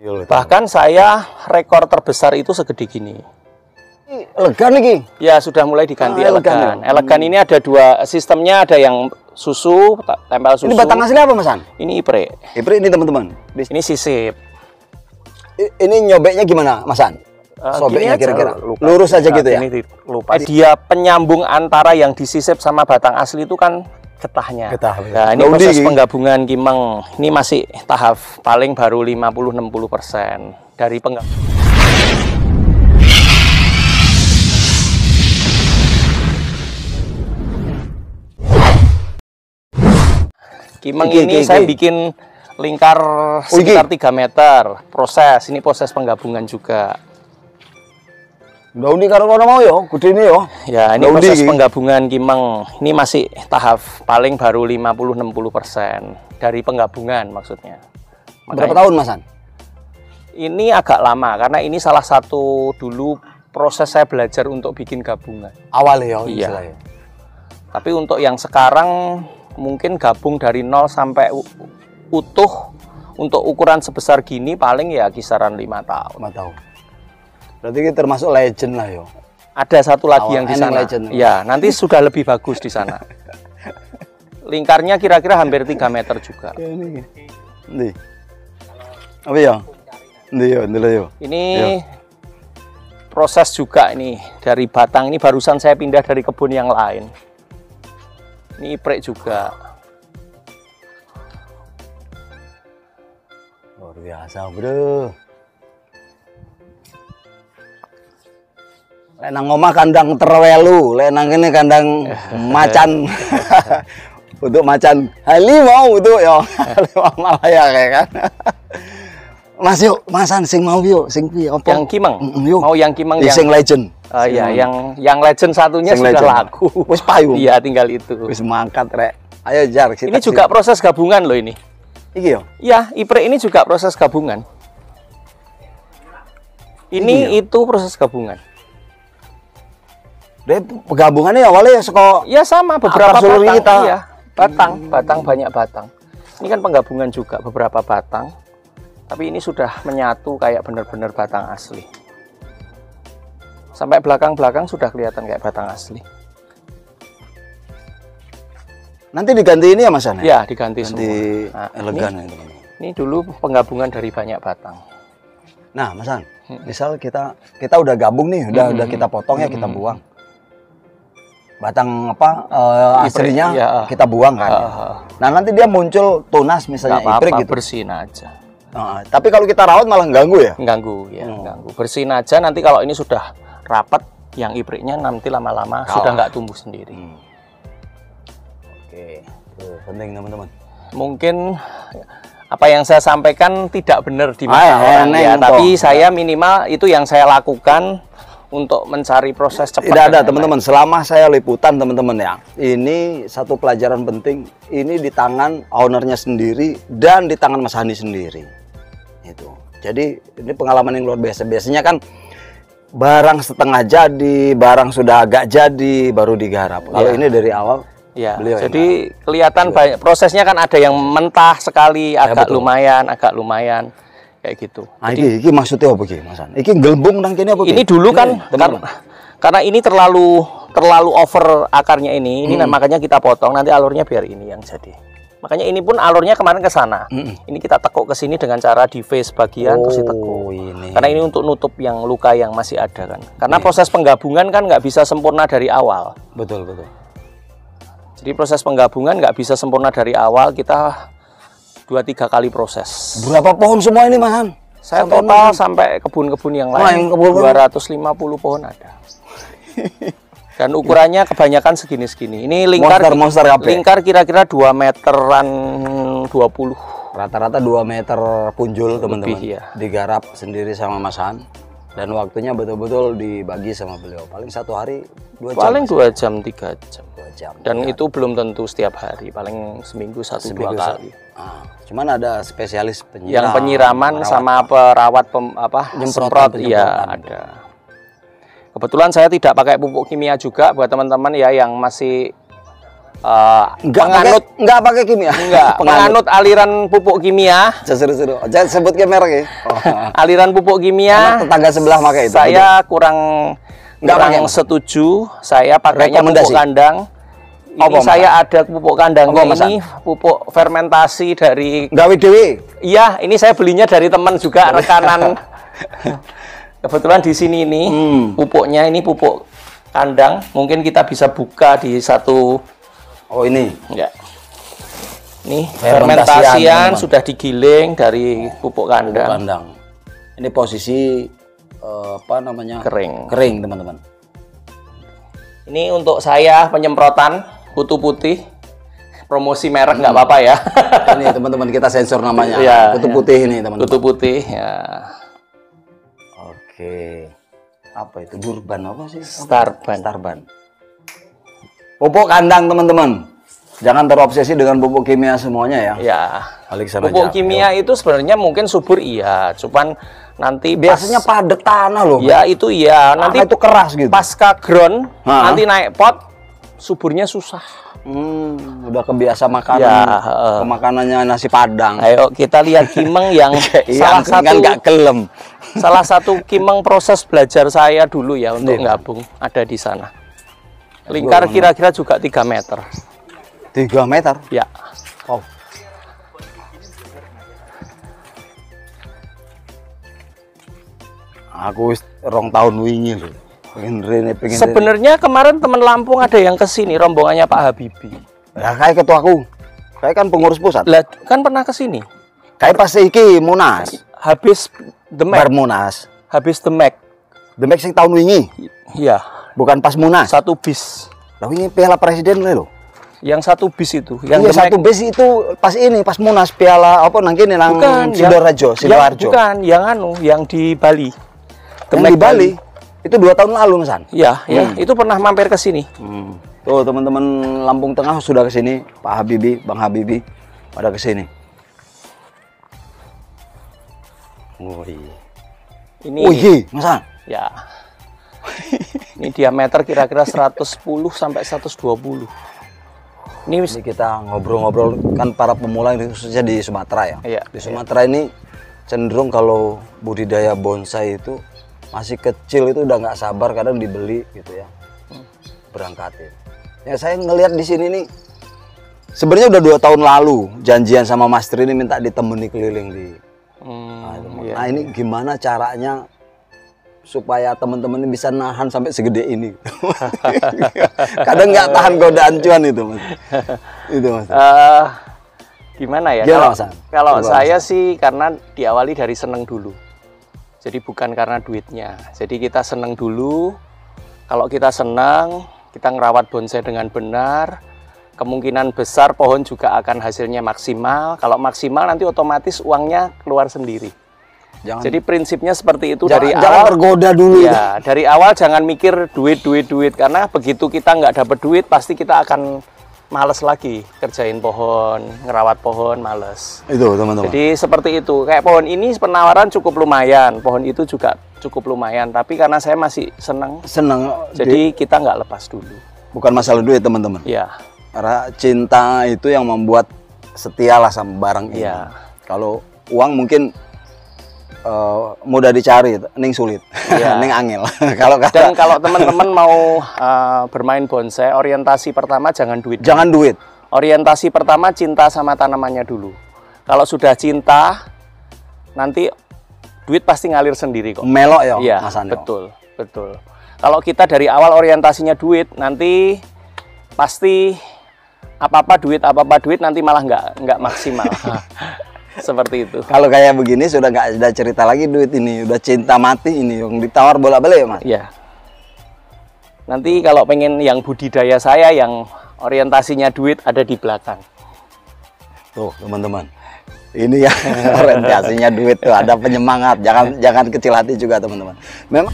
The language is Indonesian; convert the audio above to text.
Bahkan saya rekor terbesar itu segede gini. Elegan nih. Ya sudah mulai diganti elegan. Elegan ini ada dua sistemnya, ada yang susu, tempel susu. Ini batang asli apa, Mas An? Ini ipre. Ipre ini teman-teman. Ini sisip. Ini nyobeknya gimana, Mas An? Sobeknya kira-kira lurus aja gitu ya? Ini lupa. Dia penyambung antara yang disisip sama batang asli itu kan getahnya. Nah, ini proses penggabungan Kimeng. Ini masih tahap paling baru 50-60% dari penggabungan. Kimeng ini saya bikin lingkar sekitar 3 meter. Ini proses penggabungan juga. Daun karo kono mau yo, gede ini yo. Ya, ini proses penggabungan Kimeng. Ini masih tahap paling baru 50-60% dari penggabungan maksudnya. Berapa tahun, Mas An? Ini agak lama karena ini salah satu dulu proses saya belajar untuk bikin gabungan. Awal ya, iya. Tapi untuk yang sekarang mungkin gabung dari 0 sampai utuh untuk ukuran sebesar gini paling ya kisaran 5 tahun. 5 tahun. Berarti ini termasuk legend lah yo. Ada satu lagi yang di sana. Ya, nanti sudah lebih bagus di sana. Lingkarnya kira-kira hampir 3 meter juga. Ini. Apa ya? Ini proses juga ini dari batang. Ini barusan saya pindah dari kebun yang lain. Ini iprek juga. Luar biasa, bro. Lenang omah kandang terwelu, lenang ini kandang macan. Untuk macan halimau itu ya, halimau Malaya kayak kan. Mas yuk, Masan sing mau yuk, sing piye apa? Yang Kimeng. Mau yang Kimeng yang sing legend. Iya, yang legend satunya sing sudah legend. Laku. Wis payu. Iya, tinggal itu. Wis mangkat rek. Ayo Jar, ini juga proses gabungan loh ini. Iki yo. Iya, ipre ini juga proses gabungan. Ini itu proses gabungan. Deh, penggabungannya awalnya ya suka ya sama beberapa batang kita. Iya, batang banyak batang. Ini kan penggabungan juga beberapa batang. Tapi ini sudah menyatu kayak benar-benar batang asli. Sampai belakang-belakang sudah kelihatan kayak batang asli. Nanti diganti ini ya Mas An? Ya, diganti semua. Nah, elegan ini, ini dulu penggabungan dari banyak batang. Nah, Mas An, misal kita udah gabung nih, udah kita potong ya, kita buang. Batang apa aslinya ya, kita buang kan. Nah, nanti dia muncul tunas misalnya iprik gitu. Bersihin aja. Tapi kalau kita rawat malah ganggu ya? Ganggu ya, ganggu. Bersihin aja, nanti kalau ini sudah rapat, yang ipriknya nanti lama-lama sudah nggak tumbuh sendiri. Oke, itu penting teman-teman. Mungkin apa yang saya sampaikan tidak benar di mata orang ya, tapi saya minimal itu yang saya lakukan untuk mencari proses cepat. Tidak ada teman-teman, selama saya liputan teman-teman ya, ini satu pelajaran penting, ini di tangan ownernya sendiri dan di tangan Mas Hani sendiri. Itu. Jadi ini pengalaman yang luar biasa. Biasanya kan barang setengah jadi, barang sudah agak jadi baru digarap. Kalau ini dari awal. Ya, jadi kelihatan banyak prosesnya kan, ada yang mentah sekali, agak lumayan kayak gitu. Nah, ini maksudnya apa Mas An? Ini gelembung nang kene apa? Ini dulu kan karena ini terlalu over akarnya ini makanya kita potong, nanti alurnya biar ini yang jadi. Makanya ini pun alurnya kemarin ke sana. Ini kita tekuk ke sini dengan cara di face bagian terus ditekuk. Karena ini untuk nutup yang luka yang masih ada kan. Karena proses penggabungan kan nggak bisa sempurna dari awal. Betul. Jadi proses penggabungan nggak bisa sempurna dari awal, kita 2-3 kali proses. Berapa pohon semua ini Mas Han? Saya total sampai kebun-kebun yang lain 250 pohon ada. Dan ukurannya kebanyakan segini-segini. Ini lingkar kira-kira 2 meteran 20. Rata-rata 2 meter punjul teman-teman. Ya. Digarap sendiri sama Mas Han. Dan waktunya betul-betul dibagi sama beliau. Paling satu hari 2 jam. Paling 2 jam, 3 jam. 2 jam. Dan itu belum tentu setiap hari. Paling seminggu 1-2 kali. Cuman ada spesialis penyiram. Yang penyiraman sama perawat semprot ya ada. Kebetulan saya tidak pakai pupuk kimia juga buat teman-teman ya yang masih nggak pakai kimia. Enggak, penganut aliran pupuk kimia. Seru-seru. Jangan sebut ke merek ya. Aliran pupuk kimia. Karena tetangga sebelah pakai itu. Saya kurang setuju. Saya pakainya pupuk kandang. Ini saya ada pupuk kandang ini, pupuk fermentasi dari gawe dewe. Iya, ini saya belinya dari teman juga, rekanan. Kebetulan di sini ini pupuknya ini pupuk kandang. Mungkin kita bisa buka di satu. Oh ini. Ya. Ini fermentasian sudah digiling dari pupuk kandang. Ini posisi apa namanya? Kering. Kering, teman-teman. Ini untuk saya penyemprotan kutu putih. Promosi merek nggak apa-apa ya. Ini teman-teman kita sensor namanya. Ya, kutu putih ini, teman-teman. Kutu putih ya. Oke. Apa itu? Durban apa sih? Starban. Pupuk kandang, teman-teman. Jangan terobsesi dengan pupuk kimia semuanya ya. Ya. Pupuk kimia itu sebenarnya mungkin subur iya, cuman nanti biasanya padat tanah loh. Ya itu iya, nanti itu keras gitu. Pasca ground, nanti naik pot, suburnya susah. Udah kebiasa makan makanannya nasi padang. Ayo kita lihat kimeng yang salah satu kan nggak kelem. Salah satu kimeng proses belajar saya dulu ya untuk gabung ada di sana. Lingkar kira-kira juga 3 meter. 3 meter? Ya. Oh. Aku rong tahun wingi loh. Sebenarnya kemarin teman Lampung ada yang kesini, rombongannya Pak Habibie. Ya kayak ketuaku, kayak kan pengurus pusat. Lah kan pernah kesini. Kayak pas iki Munas. Habis Demek. Munas. Habis Demek. Demek sing tahun wingi. Iya. Bukan pas Munas. 1 bis. Lah wingi Piala Presiden loh. Yang 1 bis itu. Yang 1 bis itu pas ini, pas Munas Piala apa nang kene nang Sidoarjo. Bukan, yang di Bali. Demek di Bali. Itu 2 tahun lalu, Mas. Iya, ya, itu pernah mampir ke sini. Tuh, teman-teman Lampung Tengah sudah ke sini, Pak Habibie, Bang Habibie pada ke sini. Ini Mas. Ya. Ini diameter kira-kira 110 sampai 120. Ini kita ngobrol-ngobrol kan para pemula ini khususnya di Sumatera ya. Iya, di Sumatera ini cenderung kalau budidaya bonsai itu masih kecil itu udah nggak sabar, kadang dibeli gitu ya, berangkatin. Ya saya ngelihat di sini nih, sebenarnya udah 2 tahun lalu janjian sama Mas Tri ini minta ditemani keliling di. Nah ini gimana caranya supaya teman-teman ini bisa nahan sampai segede ini? Kadang nggak tahan godaan cuan itu, Mas. Itu Mas. Gimana ya? Kalau saya sih karena diawali dari seneng dulu. Jadi bukan karena duitnya. Jadi kita senang dulu. Kalau kita senang, kita ngerawat bonsai dengan benar, kemungkinan besar pohon juga akan hasilnya maksimal. Kalau maksimal nanti otomatis uangnya keluar sendiri. Jadi prinsipnya seperti itu dari awal. Jangan tergoda dulu. Ya, dari awal jangan mikir duit. Karena begitu kita nggak dapat duit, pasti kita akan males lagi kerjain pohon, ngerawat pohon, males. Itu teman-teman. Jadi seperti itu. Kayak pohon ini penawaran cukup lumayan, pohon itu juga cukup lumayan. Tapi karena saya masih senang, jadi kita nggak lepas dulu. Bukan masalah duit teman-teman. Iya. Karena cinta itu yang membuat setialah sama barang ini. Kalau uang mungkin mudah dicari, ning sulit, ning angel. Dan kalau teman-teman mau bermain bonsai, orientasi pertama jangan duit. Jangan duit. Orientasi pertama cinta sama tanamannya dulu. Kalau sudah cinta, nanti duit pasti ngalir sendiri kok. Melok ya, iya, Mas Ando. Betul. Kalau kita dari awal orientasinya duit, nanti pasti apa-apa duit, nanti malah nggak maksimal. Seperti itu. Kalau kayak begini sudah nggak ada cerita lagi duit ini, udah cinta mati ini yang ditawar bolak-balik ya, Mas. Iya. Nanti kalau pengen yang budidaya saya yang orientasinya duit ada di belakang. Tuh, teman-teman. Ini ya orientasinya duit tuh, ada penyemangat. Jangan kecil hati juga, teman-teman. Memang